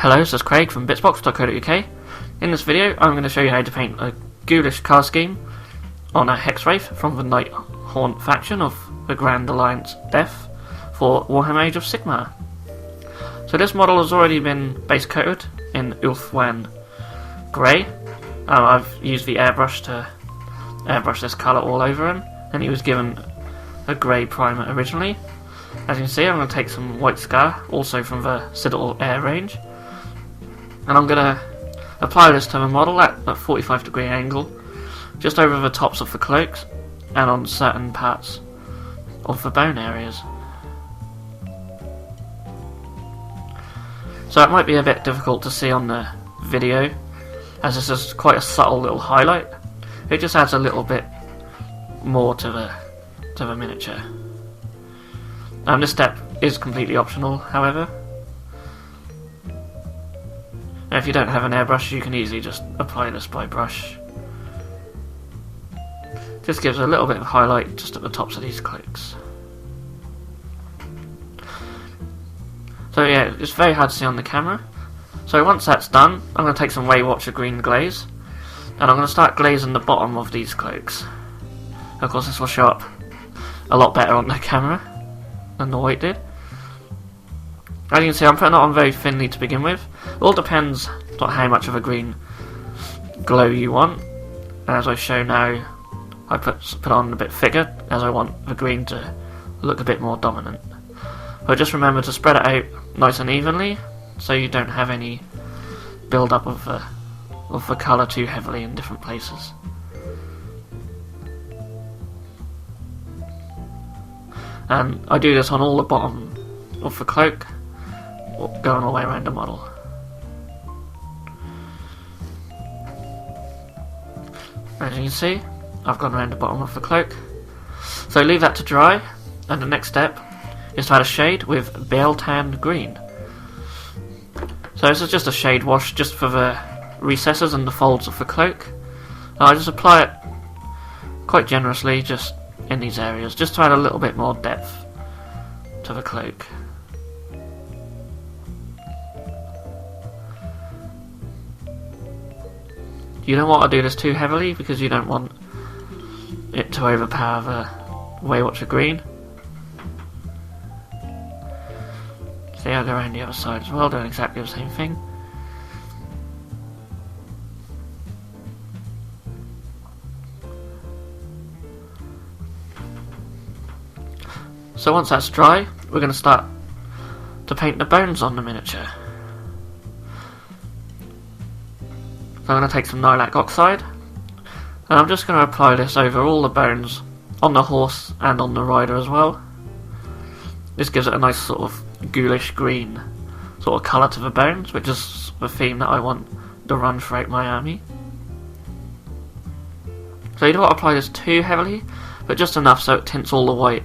Hello, this is Craig from bitsbox.co.uk. In this video I'm going to show you how to paint a Ghoulish card scheme on a Hexwraith from the Nighthaunt faction of the Grand Alliance Death for Warhammer Age of Sigmar. So this model has already been base coated in Ulfwan Grey. I've used the airbrush to airbrush this colour all over him, and he was given a grey primer originally. As you can see, I'm going to take some white scar, also from the Citadel Air range, and I'm going to apply this to the model at a 45-degree angle, just over the tops of the cloaks and on certain parts of the bone areas. So it might be a bit difficult to see on the video, as this is quite a subtle little highlight. It just adds a little bit more to the miniature. This step is completely optional, however. Now, if you don't have an airbrush, you can easily just apply this by brush. Just gives a little bit of highlight just at the tops of these cloaks. So yeah, it's very hard to see on the camera. So once that's done, I'm going to take some Waywatcher green glaze, and I'm going to start glazing the bottom of these cloaks. Of course, this will show up a lot better on the camera than the white did. As you can see, I'm putting it on very thinly to begin with. It all depends on how much of a green glow you want. And as I show now, I put on a bit thicker, as I want the green to look a bit more dominant. But just remember to spread it out nice and evenly, so you don't have any build up of the colour too heavily in different places. And I do this on all the bottom of the cloak, going all the way around the model. As you can see, I've gone around the bottom of the cloak. So leave that to dry, and the next step is to add a shade with Bale Tanned Green. So this is just a shade wash just for the recesses and the folds of the cloak. And I just apply it quite generously just in these areas, just to add a little bit more depth to the cloak. You don't want to do this too heavily because you don't want it to overpower the Waywatcher green. See, I'll go around the other side as well, doing exactly the same thing. So once that's dry, we're going to start to paint the bones on the miniature. So I'm going to take some lilac oxide, and I'm just going to apply this over all the bones on the horse and on the rider as well. This gives it a nice sort of ghoulish green sort of colour to the bones, which is the theme that I want to run throughout my army. So you don't want to apply this too heavily, but just enough so it tints all the white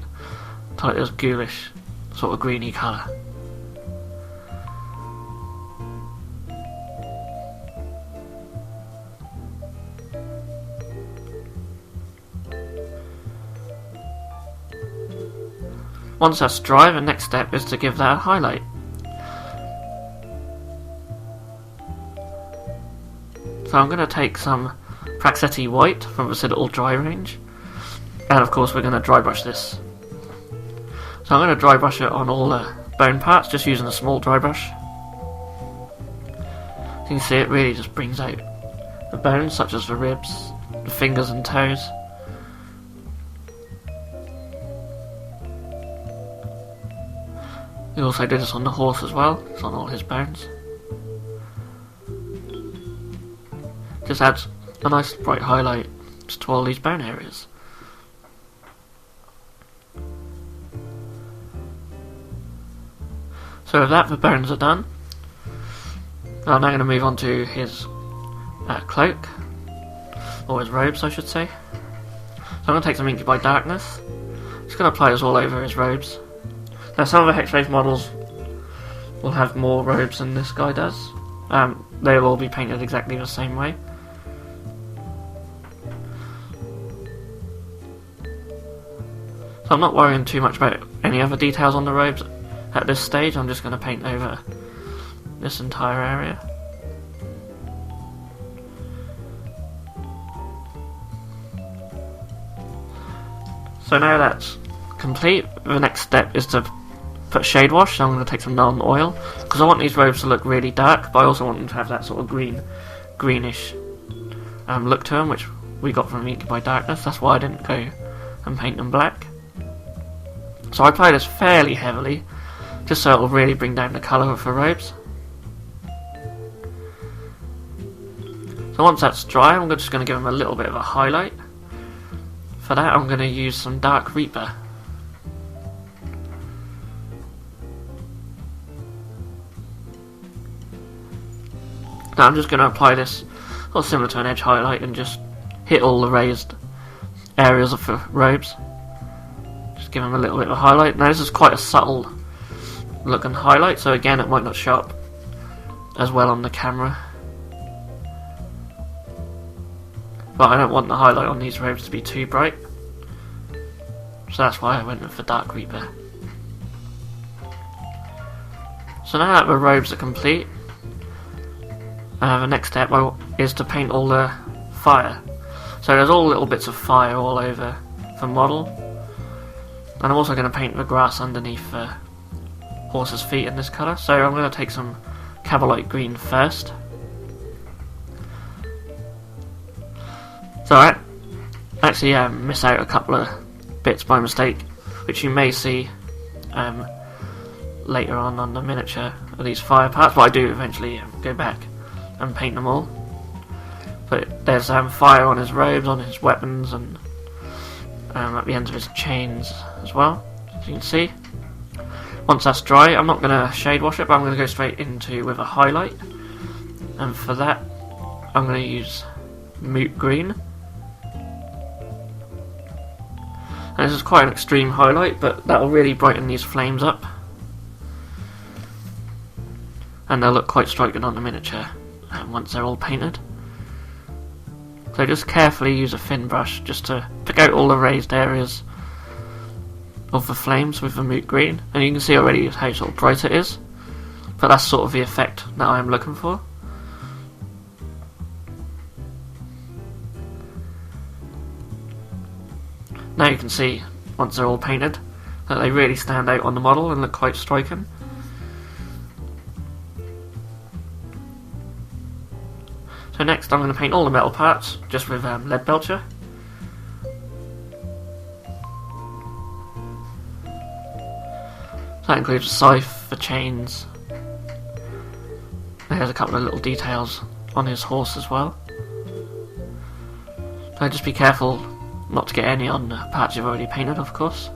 to like this ghoulish sort of greeny colour. Once that's dry, the next step is to give that a highlight. So I'm going to take some Praxeti White from the Citadel Dry range, and of course we're going to dry brush this. So I'm going to dry brush it on all the bone parts, just using a small dry brush. You can see it really just brings out the bones, such as the ribs, the fingers and toes. We also did this on the horse as well, it's on all his bones. Just adds a nice bright highlight just to all these bone areas. So with that, the bones are done. I'm now going to move on to his cloak, or his robes I should say. So I'm going to take some Ink by Darkness, just going to apply this all over his robes. Now some of the Hexwraith models will have more robes than this guy does. They will all be painted exactly the same way. So I'm not worrying too much about any other details on the robes at this stage. I'm just going to paint over this entire area. So now that's complete, the next step is to put shade wash. So I'm going to take some Nuln Oil, because I want these robes to look really dark, but I also want them to have that sort of greenish look to them, which we got from Ink by Darkness. That's why I didn't go and paint them black. So I apply this fairly heavily, just so it will really bring down the colour of the robes. So once that's dry, I'm just going to give them a little bit of a highlight. For that, I'm going to use some Dark Reaper. Now I'm just going to apply this, sort of similar to an edge highlight, and just hit all the raised areas of the robes. Just give them a little bit of a highlight. Now this is quite a subtle looking highlight, so again it might not show up as well on the camera. But I don't want the highlight on these robes to be too bright, so that's why I went with the Dark Reaper. So now that the robes are complete, the next step is to paint all the fire. So there's all little bits of fire all over the model, and I'm also going to paint the grass underneath the horse's feet in this colour. So I'm going to take some Cabalite Green first. So I actually miss out a couple of bits by mistake, which you may see later on the miniature of these fire parts, but I do eventually go back and paint them all. But there's fire on his robes, on his weapons, and at the ends of his chains as well, as you can see. Once that's dry, I'm not going to shade wash it, but I'm going to go straight into with a highlight, and for that I'm going to use Moot Green. And this is quite an extreme highlight, but that will really brighten these flames up, and they'll look quite striking on the miniature once they're all painted. So just carefully use a thin brush just to pick out all the raised areas of the flames with the Moot Green, and you can see already how sort of bright it is, but that's sort of the effect that I'm looking for. Now you can see, once they're all painted, that they really stand out on the model and look quite striking. So next I'm going to paint all the metal parts, just with lead belcher. So that includes the scythe, the chains. There's a couple of little details on his horse as well. So just be careful not to get any on the parts you've already painted, of course.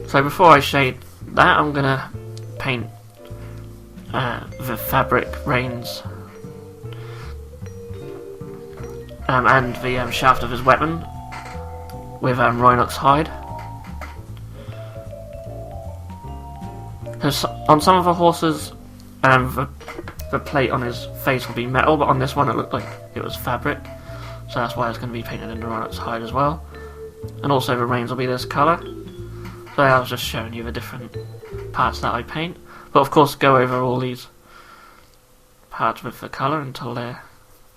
So before I shade that, I'm going to paint the fabric reins and the shaft of his weapon with Rhinox hide. On some of the horses, the plate on his face will be metal, but on this one it looked like it was fabric, so that's why it's going to be painted in the Rhinox hide as well. And also the reins will be this colour. So I was just showing you the different parts that I paint, but of course go over all these parts with the colour until they're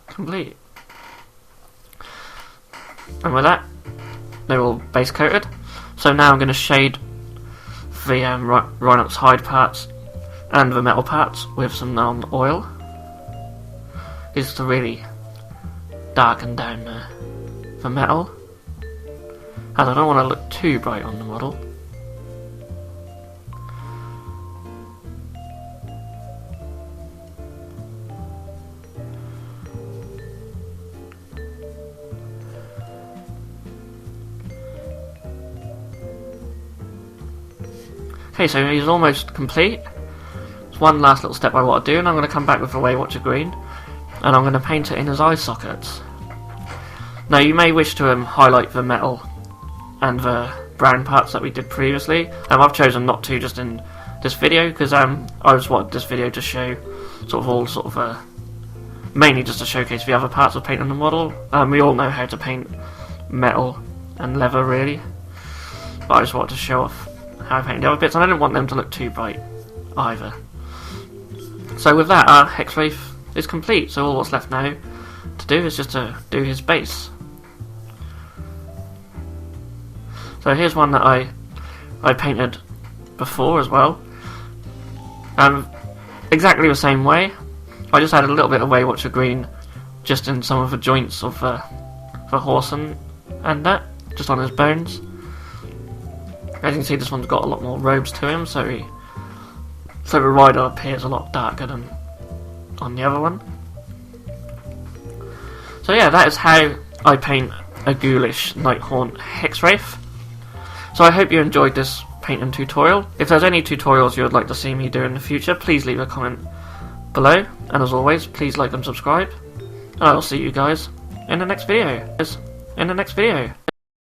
complete. And with that, they're all base coated. So now I'm going to shade the Rhinox hide parts and the metal parts with some Nuln Oil. This is to really darken down the metal, as I don't want to look too bright on the model. Okay, so he's almost complete. There's one last little step I want to do, and I'm going to come back with the Waywatcher Green, and I'm going to paint it in his eye sockets. Now you may wish to highlight the metal and the brown parts that we did previously. I've chosen not to just in this video, because I just wanted this video to show mainly just to showcase the other parts of painting the model. We all know how to paint metal and leather really, but I just wanted to show off how I painted the other bits, and I didn't want them to look too bright either. So with that, our Hexwraith is complete, so all what's left now to do is just to do his base. So here's one that I painted before as well. Exactly the same way. I just added a little bit of Waywatcher green just in some of the joints of the horse and that, just on his bones. As you can see, this one's got a lot more robes to him, so the rider appears a lot darker than on the other one. So yeah, that is how I paint a Ghoulish Nighthaunt Hexwraith. So I hope you enjoyed this painting tutorial. If there's any tutorials you would like to see me do in the future, please leave a comment below. And as always, please like and subscribe. And I will see you guys in the next video.